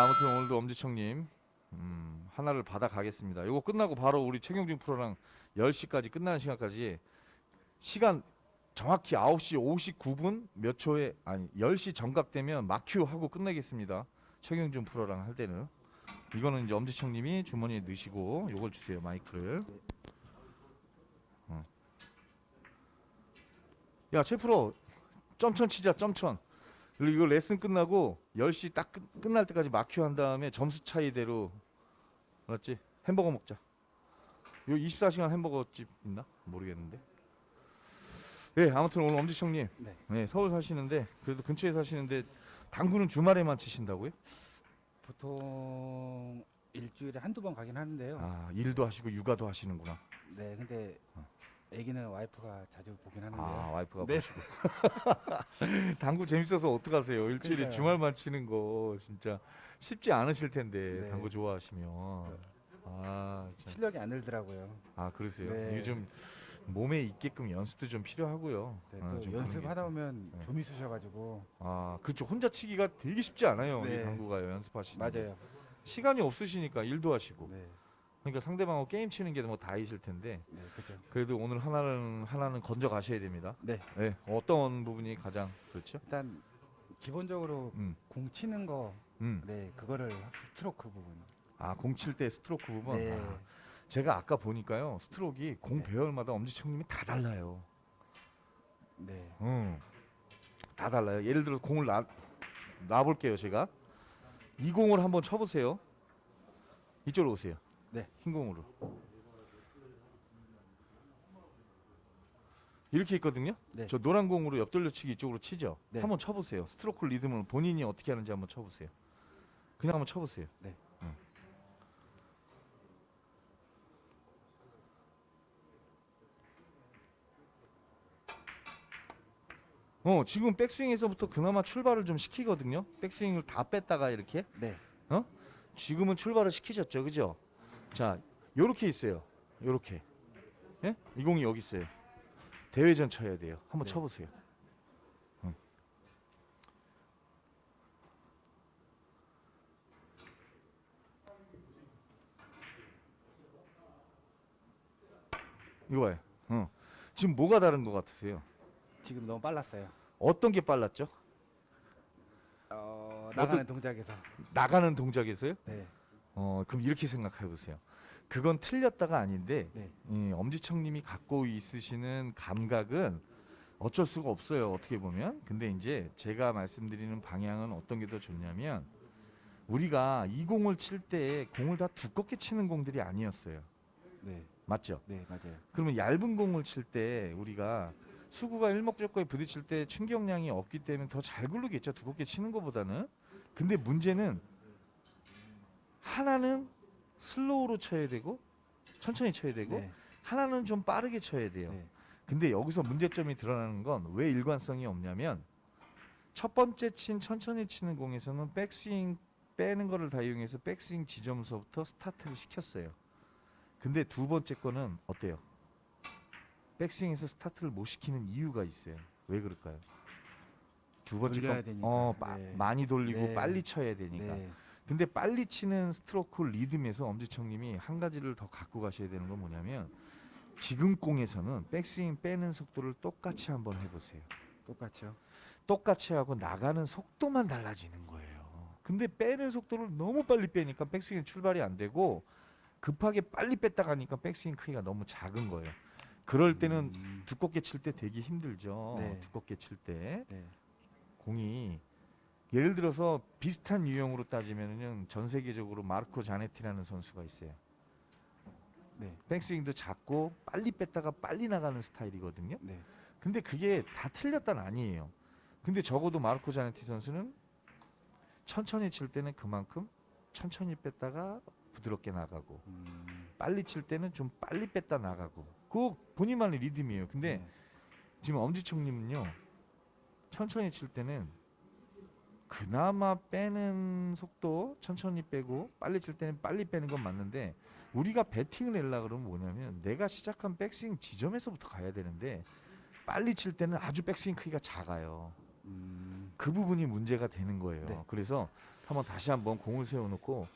아무튼 오늘도 엄지청님 하나를 받아 가겠습니다. 이거 끝나고 바로 우리 최경준 프로랑 10시까지 끝나는 시간까지 시간 정확히 9시 59분 몇 초에 아니 10시 정각되면 마큐 하고 끝내겠습니다. 최경준 프로랑 할 때는 이거는 이제 엄지청님이 주머니에 넣으시고 요걸 주세요. 마이크를. 야, 최 프로 점천 치자. 점천. 그리고 이거 레슨 끝나고 10시 딱 끝날 때까지 마큐 한 다음에 점수 차이대로 알았지? 햄버거 먹자. 요 24시간 햄버거 집 있나? 모르겠는데. 예, 아무튼 오늘 엄지청님, 네. 네, 서울 사시는데 그래도 근처에 사시는데 당구는 주말에만 치신다고요? 보통 일주일에 한두 번 가긴 하는데요. 아, 일도 하시고 육아도 하시는구나. 네, 근데 애기는 와이프가 자주 보긴 하는데요. 아, 와이프가 네. 보시고. 당구 재밌어서 어떡하세요? 일주일에 그러니까요. 주말만 치는 거 진짜 쉽지 않으실 텐데 네. 당구 좋아하시면. 아, 참. 실력이 안 늘더라고요. 아, 그러세요? 네. 이게 좀 몸에 있게끔 연습도 좀 필요하고요. 네, 아, 또 좀 그런 게 연습하다 좀. 보면 네. 좀이 쑤셔가지고. 아, 그렇죠. 혼자 치기가 되게 쉽지 않아요. 이 네. 당구가요. 연습하시는. 맞아요. 시간이 없으시니까 일도 하시고. 네, 그러니까 상대방하고 게임 치는 게 뭐 다이실 텐데 네, 그죠. 그래도 오늘 하나는 건져 가셔야 됩니다. 네, 네, 어떤 부분이 가장 그렇죠? 일단 기본적으로 음, 공 치는 거, 음. 네, 그거를 확실히 스트로크 부분. 아, 공 칠 때 스트로크 부분. 네, 아, 제가 아까 보니까요, 스트로크가 공 네. 배열마다 엄지청님이 다 달라요. 네, 다 달라요. 예를 들어 공을 놔볼게요, 제가. 이 공을 한번 쳐보세요. 이쪽으로 오세요. 네, 흰 공으로. 이렇게 있거든요. 네. 저 노란 공으로 옆돌려치기 이쪽으로 치죠. 네. 한번 쳐보세요. 스트로크 리듬을 본인이 어떻게 하는지 한번 쳐보세요. 그냥 한번 쳐보세요. 네. 응. 지금 백스윙에서부터 그나마 출발을 좀 시키거든요. 백스윙을 다 뺐다가 이렇게. 네, 지금은 출발을 시키셨죠, 그죠? 자, 요렇게 있어요. 요렇게. 예? 이 공이 여기 있어요. 대회전 쳐야 돼요. 한번 네. 쳐보세요. 응. 이거 봐요. 지금 뭐가 다른 것 같으세요? 지금 너무 빨랐어요. 어떤 게 빨랐죠? 나가는 동작에서. 나가는 동작에서요? 네, 그럼 이렇게 생각해 보세요. 그건 틀렸다가 아닌데 네, 엄지청님이 갖고 있으시는 감각은 어쩔 수가 없어요. 어떻게 보면. 근데 이제 제가 말씀드리는 방향은 어떤 게 더 좋냐면 우리가 이 공을 칠 때 공을 다 두껍게 치는 공들이 아니었어요. 네, 맞죠? 네, 맞아요. 그러면 얇은 공을 칠 때 우리가 수구가 일목적고에 부딪힐 때 충격량이 없기 때문에 더 잘 굴르겠죠. 두껍게 치는 것보다는. 근데 문제는 하나는 슬로우로 쳐야 되고 천천히 쳐야 되고 네, 하나는 좀 빠르게 쳐야 돼요. 네, 근데 여기서 문제점이 드러나는 건 왜 일관성이 없냐면 첫 번째 친 천천히 치는 공에서는 백스윙 빼는 거를 다 이용해서 백스윙 지점서부터 스타트를 시켰어요. 근데 두 번째 거는 어때요? 백스윙에서 스타트를 못 시키는 이유가 있어요. 왜 그럴까요? 두 번째 돌려야 건 되니까. 네. 많이 돌리고 네. 빨리 쳐야 되니까. 네, 근데 빨리 치는 스트로크 리듬에서 엄지청님이 한 가지를 더 갖고 가셔야 되는 건 뭐냐면 지금 공에서는 백스윙 빼는 속도를 똑같이 한번 해보세요. 똑같죠. 똑같이 하고 나가는 속도만 달라지는 거예요. 근데 빼는 속도를 너무 빨리 빼니까 백스윙 출발이 안 되고 급하게 빨리 뺐다 가니까 백스윙 크기가 너무 작은 거예요. 그럴 때는 두껍게 칠 때 되게 힘들죠. 네. 두껍게 칠 때 네, 공이 예를 들어서 비슷한 유형으로 따지면은 전 세계적으로 마르코 자네티라는 선수가 있어요. 네, 백스윙도 작고 빨리 뺐다가 빨리 나가는 스타일이거든요. 네, 근데 그게 다 틀렸다는 아니에요. 근데 적어도 마르코 자네티 선수는 천천히 칠 때는 그만큼 천천히 뺐다가 부드럽게 나가고 빨리 칠 때는 좀 빨리 뺐다 나가고 그거 본인만의 리듬이에요. 근데 네, 지금 엄지청님은요 천천히 칠 때는 그나마 빼는 속도 천천히 빼고 빨리 칠 때는 빨리 빼는 건 맞는데 우리가 배팅을 내려고 그러면 뭐냐면 내가 시작한 백스윙 지점에서부터 가야 되는데 빨리 칠 때는 아주 백스윙 크기가 작아요. 그 부분이 문제가 되는 거예요. 네. 그래서 한번 다시 한번 공을 세워놓고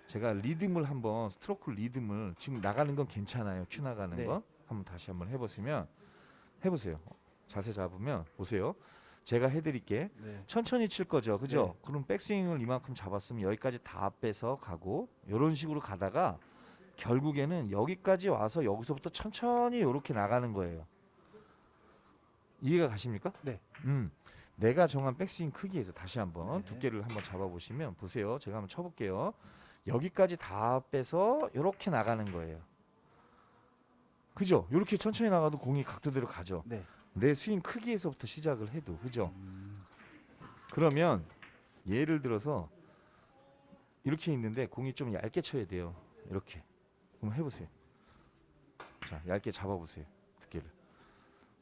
제가 리듬을 한번 스트로크 리듬을 지금 나가는 건 괜찮아요. 큐 나가는 네. 거 한번 다시 한번 해보세요. 자세 잡으면 보세요. 제가 해드릴게. 네. 천천히 칠 거죠, 그죠? 네. 그럼 백스윙을 이만큼 잡았으면 여기까지 다 빼서 가고 이런 식으로 가다가 결국에는 여기까지 와서 여기서부터 천천히 이렇게 나가는 거예요. 이해가 가십니까? 네. 내가 정한 백스윙 크기에서 다시 한번 네. 두께를 한번 잡아보시면 보세요. 제가 한번 쳐볼게요. 여기까지 다 빼서 이렇게 나가는 거예요. 그죠? 이렇게 천천히 나가도 공이 각도대로 가죠. 네. 내 스윙 크기에서부터 시작을 해도 그죠? 음. 그러면 예를 들어서 이렇게 있는데 공이 좀 얇게 쳐야 돼요. 이렇게. 그럼 해보세요. 자, 얇게 잡아보세요. 두께를.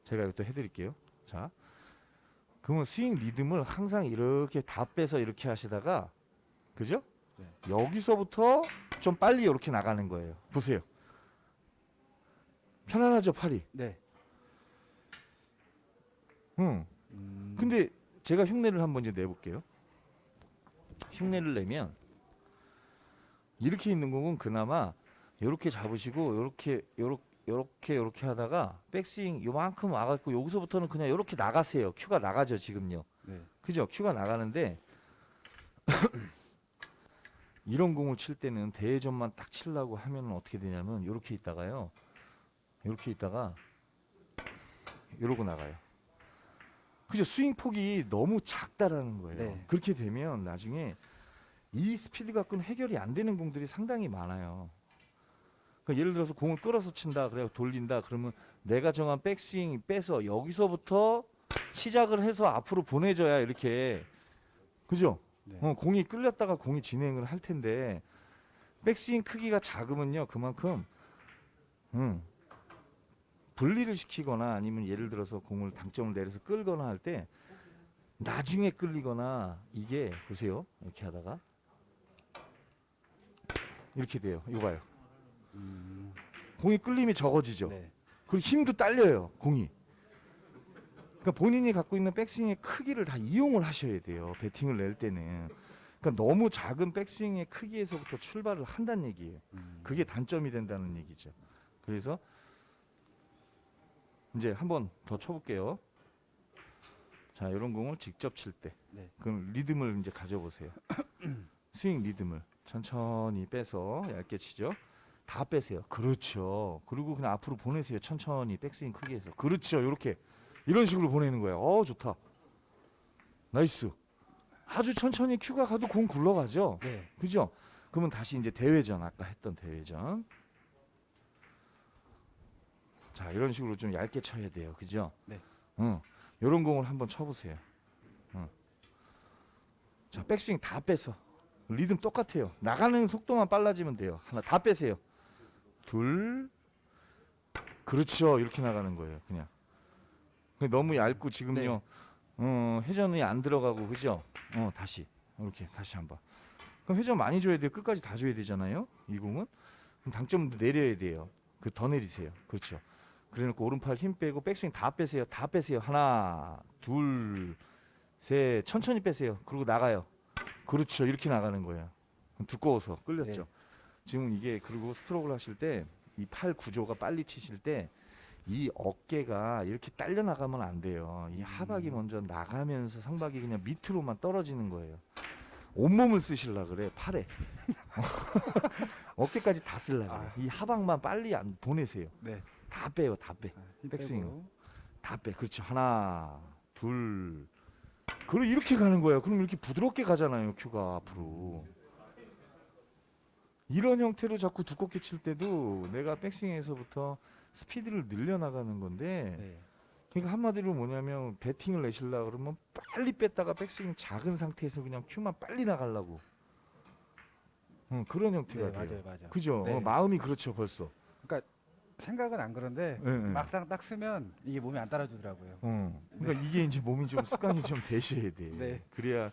제가 이것도 해드릴게요. 자, 그러면 스윙 리듬을 항상 이렇게 다 빼서 이렇게 하시다가 그죠? 네. 여기서부터 좀 빨리 이렇게 나가는 거예요. 보세요. 편안하죠, 팔이? 네. 응. 근데 제가 흉내를 한번 이제 내볼게요. 흉내를 내면 이렇게 있는 공은 그나마 이렇게 잡으시고 요렇게 하다가 백스윙 요만큼 와갖고 여기서부터는 그냥 이렇게 나가세요. 큐가 나가죠 지금요. 네. 그죠? 큐가 나가는데 이런 공을 칠 때는 대회전만 딱 치려고 하면 어떻게 되냐면 이렇게 있다가요. 이렇게 있다가 이러고 나가요. 그죠? 스윙 폭이 너무 작다라는 거예요. 네. 그렇게 되면 나중에 이 스피드 갖고는 해결이 안 되는 공들이 상당히 많아요. 그러니까 예를 들어서 공을 끌어서 친다, 그래 돌린다, 그러면 내가 정한 백스윙 빼서 여기서부터 시작을 해서 앞으로 보내줘야 이렇게 그죠? 네. 공이 끌렸다가 공이 진행을 할 텐데 백스윙 크기가 작으면요 그만큼 분리를 시키거나 아니면 예를 들어서 공을 당점을 내려서 끌거나 할 때 나중에 끌리거나 이게 보세요 이렇게 하다가 이렇게 돼요. 이거 봐요. 공이 끌림이 적어지죠. 네. 그리고 힘도 딸려요 공이. 그러니까 본인이 갖고 있는 백스윙의 크기를 다 이용을 하셔야 돼요. 배팅을 낼 때는. 그러니까 너무 작은 백스윙의 크기에서부터 출발을 한다는 얘기예요. 그게 단점이 된다는 얘기죠. 그래서 이제 한번 더 쳐볼게요. 자, 이런 공을 직접 칠 때, 네. 그럼 리듬을 이제 가져보세요. 스윙 리듬을 천천히 빼서 얇게 치죠. 다 빼세요. 그렇죠. 그리고 그냥 앞으로 보내세요. 천천히 백스윙 크기에서. 그렇죠. 이렇게 이런 식으로 보내는 거예요. 좋다. 나이스. 아주 천천히 큐가 가도 공 굴러가죠. 네. 그죠? 그러면 다시 이제 대회전 아까 했던 대회전. 자, 이런 식으로 좀 얇게 쳐야 돼요. 그죠? 네. 이런 공을 한번 쳐보세요. 자, 백스윙 다 빼서 리듬 똑같아요. 나가는 속도만 빨라지면 돼요. 하나 다 빼세요. 둘, 그렇죠. 이렇게 나가는 거예요. 그냥 너무 얇고 지금요. 회전이 안 들어가고 그죠? 다시 이렇게 다시 한번. 그럼 회전 많이 줘야 돼요. 끝까지 다 줘야 되잖아요. 이 공은. 그럼 당점도 내려야 돼요. 그 더 내리세요. 그렇죠. 그래놓고 오른팔 힘 빼고 백스윙 다 빼세요. 다 빼세요. 하나, 둘, 셋. 천천히 빼세요. 그리고 나가요. 그렇죠. 이렇게 나가는 거예요. 두꺼워서 끌렸죠. 네. 지금 이게 그리고 스트로크를 하실 때 이 팔 구조가 빨리 치실 때 이 어깨가 이렇게 딸려 나가면 안 돼요. 이 하박이 먼저 나가면서 상박이 그냥 밑으로만 떨어지는 거예요. 온몸을 쓰실라 그래 팔에. 어깨까지 다 쓸라 그래. 이 하박만 빨리 안 보내세요. 네. 다 빼요, 다 빼. 힘 백스윙. 빼고. 다 빼. 그렇죠. 하나, 둘. 그리고 이렇게 가는 거예요. 그럼 이렇게 부드럽게 가잖아요, 큐가 앞으로. 이런 형태로 자꾸 두껍게 칠 때도 내가 백스윙에서부터 스피드를 늘려나가는 건데, 네. 그러니까 한마디로 뭐냐면 배팅을 내실라 그러면 빨리 뺐다가 백스윙 작은 상태에서 그냥 큐만 빨리 나가려고. 그런 형태가 네, 돼요. 맞아요. 그죠? 네. 마음이 그렇죠, 벌써. 생각은 안 그런데 네, 네. 막상 딱 쓰면 이게 몸이 안 따라주더라고요. 그러니까 이게 이제 몸이 좀 습관이 좀 되셔야 돼. 네. 그래야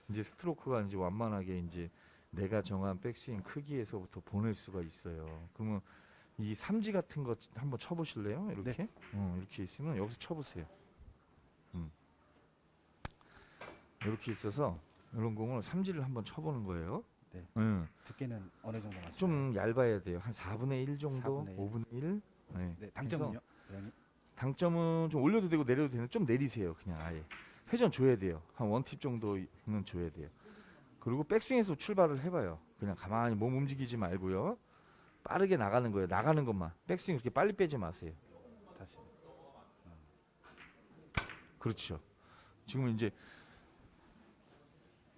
이제 스트로크가 이제 완만하게 이제 내가 정한 백스윙 크기에서부터 보낼 수가 있어요. 그러면 이 삼지 같은 거 한번 쳐보실래요? 이렇게? 이렇게 있으면 여기서 쳐보세요. 이렇게 있어서 이런 공을 삼지를 한번 쳐보는 거예요. 네. 응. 두께는 어느 정도 맞죠? 좀 얇아야 돼요. 한 4분의 1 정도, 4분의 1. 5분의 1. 네. 네, 당점은요? 회장님? 당점은 좀 올려도 되고 내려도 되는 좀 내리세요. 그냥 아예 회전 줘야 돼요. 한 원팁 정도는 줘야 돼요. 그리고 백스윙에서 출발을 해봐요. 그냥 가만히 몸 움직이지 말고요. 빠르게 나가는 거예요. 나가는 것만. 백스윙 그렇게 빨리 빼지 마세요. 다시. 그렇죠. 지금 이제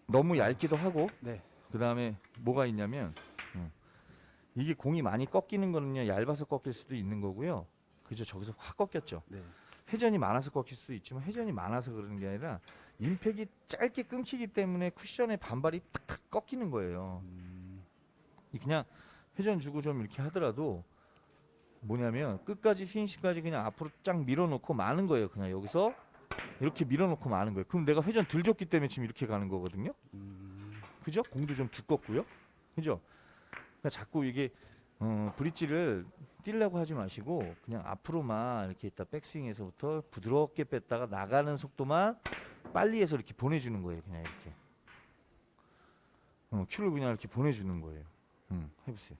너무 얇기도 하고 네. 그 다음에 뭐가 있냐면 이게 공이 많이 꺾이는 거는요 얇아서 꺾일 수도 있는 거고요. 그죠? 저기서 확 꺾였죠. 네. 회전이 많아서 꺾일 수도 있지만 회전이 많아서 그러는 게 아니라 임팩이 짧게 끊기기 때문에 쿠션의 반발이 탁탁 꺾이는 거예요. 이 그냥 회전 주고 좀 이렇게 하더라도 뭐냐면 끝까지 피니시까지 그냥 앞으로 쫙 밀어놓고 마는 거예요. 그냥 여기서 이렇게 밀어놓고 마는 거예요. 그럼 내가 회전 들 줬기 때문에 지금 이렇게 가는 거거든요. 그죠? 공도 좀 두껍고요. 그죠? 그러니까 자꾸 이게 브릿지를 뛰려고 하지 마시고 그냥 앞으로만 이렇게 있다 백스윙에서부터 부드럽게 뺐다가 나가는 속도만 빨리 해서 이렇게 보내주는 거예요. 그냥 이렇게 큐를 그냥 이렇게 보내주는 거예요. 해보세요.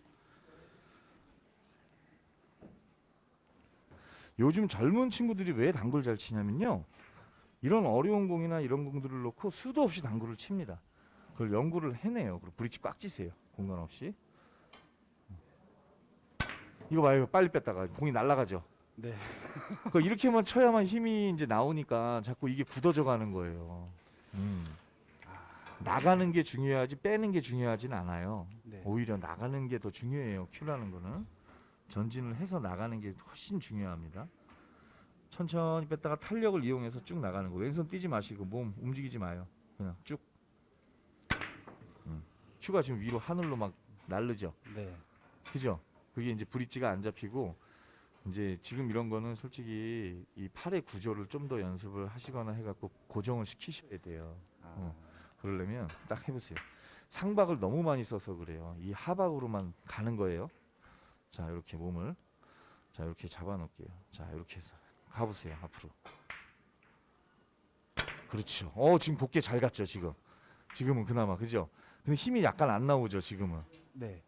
요즘 젊은 친구들이 왜 당구를 잘 치냐면요. 이런 어려운 공이나 이런 공들을 놓고 수도 없이 당구를 칩니다. 그걸 연구를 해내요. 그리고 브릿지 꽉 찌세요. 공간 없이. 이거 봐요. 빨리 뺐다가 공이 날아가죠. 네. 그러니까 이렇게만 쳐야만 힘이 이제 나오니까 자꾸 이게 굳어져 가는 거예요. 나가는 게 중요하지 빼는 게 중요하진 않아요. 네. 오히려 나가는 게 더 중요해요. 큐라는 거는 전진을 해서 나가는 게 훨씬 중요합니다. 천천히 뺐다가 탄력을 이용해서 쭉 나가는 거. 왼손 띄지 마시고 몸 움직이지 마요. 그냥 쭉. 큐가 지금 위로 하늘로 막 날르죠. 네. 그죠? 그게 이제 브릿지가 안 잡히고 이제 지금 이런 거는 솔직히 이 팔의 구조를 좀 더 연습을 하시거나 해갖고 고정을 시키셔야 돼요. 그러려면 딱 해보세요. 상박을 너무 많이 써서 그래요. 이 하박으로만 가는 거예요. 자 이렇게 몸을 자 이렇게 잡아놓을게요. 자 이렇게 해서 가보세요. 앞으로. 그렇죠. 지금 곧게 잘 갔죠. 지금은 그나마 그죠? 근데 힘이 약간 안 나오죠. 지금은. 네.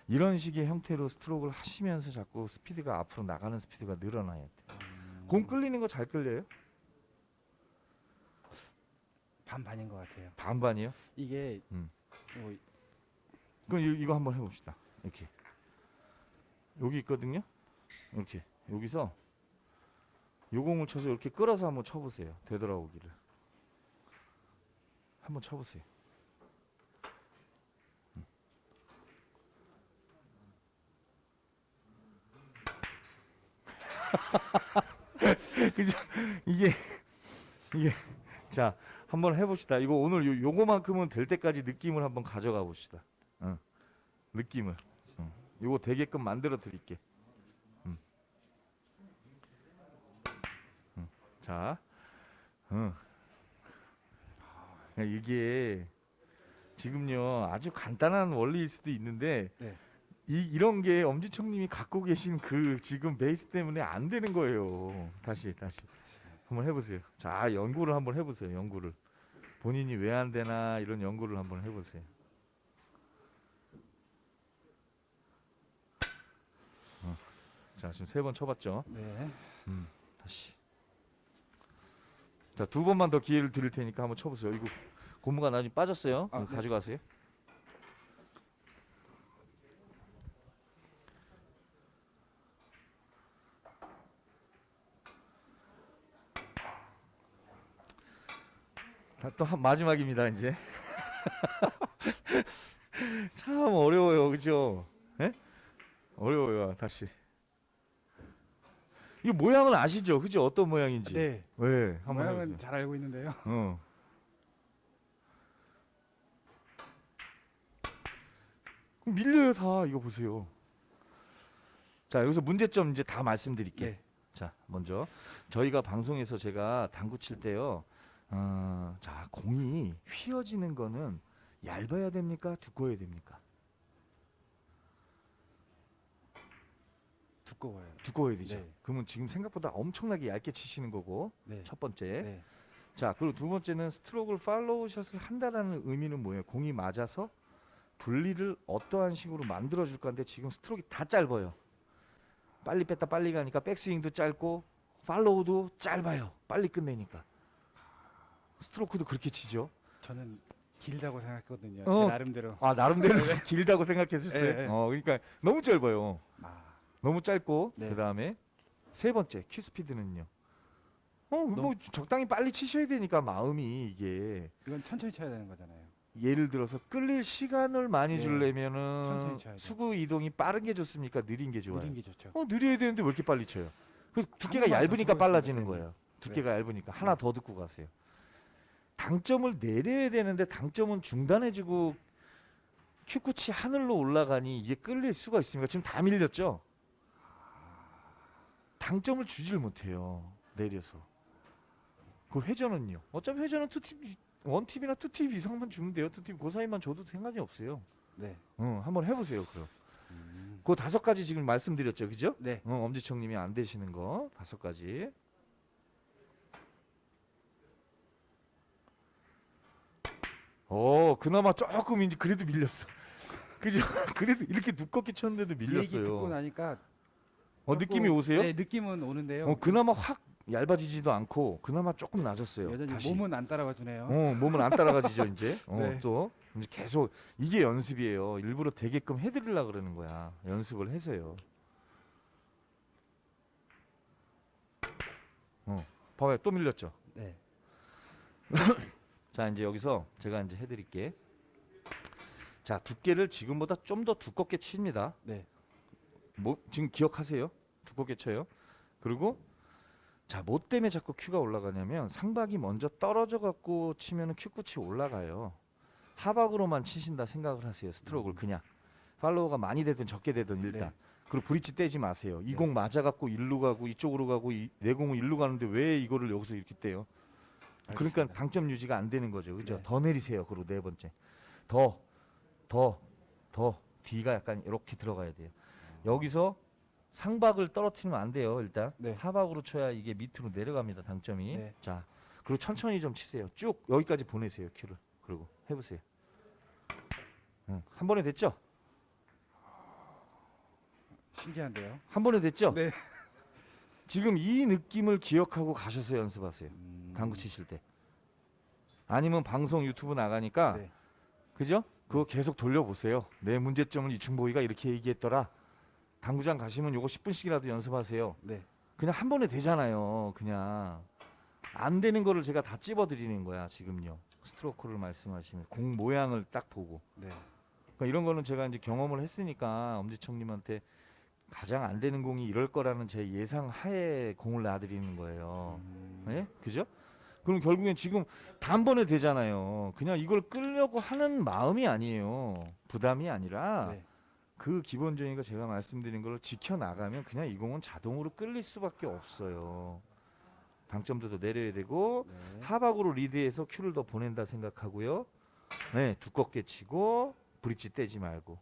이런 식의 형태로 스트로크를 하시면서 자꾸 스피드가 앞으로 나가는 스피드가 늘어나야 돼요. 공 끌리는 거 잘 끌려요? 반반인 것 같아요. 반반이요? 이게 뭐, 그럼 이거 한번 해봅시다. 이렇게 여기 있거든요. 이렇게 여기서 요 공을 쳐서 이렇게 끌어서 한번 쳐보세요. 되돌아오기를 한번 쳐보세요. 그죠? 이게 자 한번 해봅시다. 이거 오늘 요거만큼은 될 때까지 느낌을 한번 가져가 봅시다. 느낌을 요거 되게끔 만들어 드릴게. 자, 이게 지금요 아주 간단한 원리일 수도 있는데 네. 이런 게 엄지청님이 갖고 계신 그 지금 베이스 때문에 안 되는 거예요. 다시 한번 해보세요. 자 연구를 한번 해보세요. 연구를 본인이 왜 안 되나 이런 연구를 한번 해보세요. 자 지금 3번 쳐봤죠. 네. 다시. 자 2번만 더 기회를 드릴 테니까 한번 쳐보세요. 이거 고무가 나중에 빠졌어요. 이거 네. 가져가세요. 또 한 마지막입니다 이제. 참 어려워요, 그죠? 예? 어려워요. 다시. 이 모양을 아시죠, 그죠? 어떤 모양인지. 네. 왜? 한번 모양은 해보세요. 잘 알고 있는데요. 그럼 밀려요 다. 이거 보세요. 자 여기서 문제점 이제 다 말씀드릴게요. 네. 자 먼저 저희가 방송에서 제가 당구 칠 때요. 자 공이 휘어지는 거는 얇아야 됩니까? 두꺼워야 됩니까? 두꺼워요. 두꺼워야 되죠. 네. 그러면 지금 생각보다 엄청나게 얇게 치시는 거고 네. 첫 번째. 네. 자, 그리고 두 번째는 스트로크를 팔로우 샷을 한다라는 의미는 뭐예요? 공이 맞아서 분리를 어떠한 식으로 만들어줄 건데 지금 스트로크가 다 짧아요. 빨리 뺐다 빨리 가니까 백스윙도 짧고 팔로우도 짧아요. 빨리 끝내니까. 스트로크도 그렇게 치죠. 저는 길다고 생각했거든요. 어. 제 나름대로. 아, 나름대로 길다고 생각했었어요. 네. 그러니까 너무 짧아요. 아, 너무 짧고 네. 그다음에 세 번째 큐 스피드는요. 뭐 너무- 적당히 빨리 치셔야 되니까 마음이 이게 이건 천천히 쳐야 되는 거잖아요. 예를 들어서 끌릴 시간을 많이 네. 주려면은 천천히 쳐야 돼요. 수구 이동이 빠른 게 좋습니까? 느린 게 좋아요? 느린 게 좋죠. 느려야 되는데 왜 이렇게 빨리 쳐요? 그 두께가 한 번만 더 얇으니까 치고 빨라지는 있으면 거예요. 두께가 얇으니까 하나 네. 더 듣고 가세요. 당점을 내려야 되는데 당점은 중단해주고 큐끝이 하늘로 올라가니 이게 끌릴 수가 있습니까? 지금 다 밀렸죠? 당점을 주질 못해요. 내려서. 그 회전은요. 어차피 회전은 원팁이나 투팁 이상만 주면 돼요. 투팁 그 사이만 줘도 상관이 없어요. 네. 한번 해보세요. 그럼. 음. 그 5가지 지금 말씀드렸죠, 그죠? 네. 엄지청님이 안 되시는 거 5가지. 그나마 조금 이제 그래도 밀렸어. 그죠? 그래도 이렇게 두껍게 쳤는데도 이 얘기 듣고 밀렸어요. 나니까 느낌이 조금- 오세요? 네, 느낌은 오는데요. 그나마 확 얇아지지도 않고 그나마 조금 낮았어요. 여전히 다시. 몸은 안 따라가 주네요. 몸은 안 따라가지죠 이제. 네. 또 이제 계속 이게 연습이에요. 일부러 되게끔 해드리려 그러는 거야. 연습을 해서요. 봐봐요, 또 밀렸죠. 네. 자, 이제 여기서 제가 이제 해드릴게. 자, 두께를 지금보다 좀 더 두껍게 칩니다. 네. 지금 기억하세요. 두껍게 쳐요. 그리고 자, 뭐 때문에 자꾸 큐가 올라가냐면 상박이 먼저 떨어져 갖고 치면은 큐 끝이 올라가요. 하박으로만 치신다 생각을 하세요. 스트로크를 그냥 팔로워가 많이 되든 적게 되든 일단. 네. 그리고 브릿지 떼지 마세요. 이 네. 공 맞아 갖고 일루 가고 이쪽으로 가고 내 공은 일루 가는데 왜 이거를 여기서 이렇게 떼요? 그러니까 알겠습니다. 당점 유지가 안 되는 거죠. 그죠? 네. 더 내리세요. 그리고 네 번째. 더 뒤가 약간 이렇게 들어가야 돼요. 여기서 상박을 떨어뜨리면 안 돼요. 일단 네. 하박으로 쳐야 이게 밑으로 내려갑니다. 당점이. 네. 자, 그리고 천천히 좀 치세요. 쭉 여기까지 보내세요. 큐를. 그리고 해보세요. 한 번에 됐죠? 신기한데요. 한 번에 됐죠? 네. 지금 이 느낌을 기억하고 가셔서 연습하세요. 당구 치실 때. 아니면 방송 유튜브 나가니까 네. 그죠? 그거 계속 돌려보세요. 내 문제점을 이충보이가 이렇게 얘기했더라. 당구장 가시면 요거 10분씩이라도 연습하세요. 네. 그냥 한 번에 되잖아요. 그냥 안 되는 거를 제가 다 찝어드리는 거야 지금요. 스트로크를 말씀하시면 공 모양을 딱 보고. 네. 그러니까 이런 거는 제가 이제 경험을 했으니까 엄지청님한테 가장 안 되는 공이 이럴 거라는 제 예상 하에 공을 놔드리는 거예요. 예? 그죠? 그럼 결국엔 지금 단번에 되잖아요. 그냥 이걸 끌려고 하는 마음이 아니에요. 부담이 아니라 네. 그 기본적인 거 제가 말씀드린 걸 지켜나가면 그냥 이 공은 자동으로 끌릴 수밖에 없어요. 당점도 더 내려야 되고 네. 하박으로 리드해서 큐를 더 보낸다 생각하고요. 네, 두껍게 치고 브릿지 떼지 말고.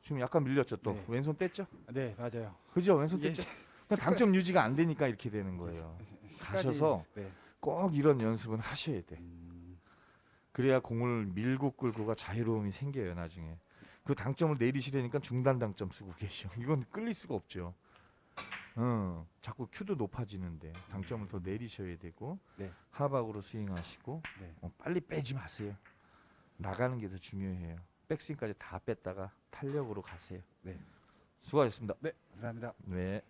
지금 약간 밀렸죠 또. 네. 왼손 뗐죠? 네, 맞아요. 그죠? 왼손 이게 뗐죠? 그냥 당점 유지가 안 되니까 이렇게 되는 거예요. 가셔서 네. 꼭 이런 연습은 하셔야 돼. 그래야 공을 밀고 끌고가 자유로움이 생겨요 나중에. 그 당점을 내리시려니까 중단 당점 쓰고 계셔. 이건 끌릴 수가 없죠. 자꾸 큐도 높아지는데 당점을 더 내리셔야 되고 네. 하박으로 스윙하시고 네. 빨리 빼지 마세요. 나가는 게 더 중요해요. 백스윙까지 다 뺐다가 탄력으로 가세요. 네. 수고하셨습니다. 네, 감사합니다. 네.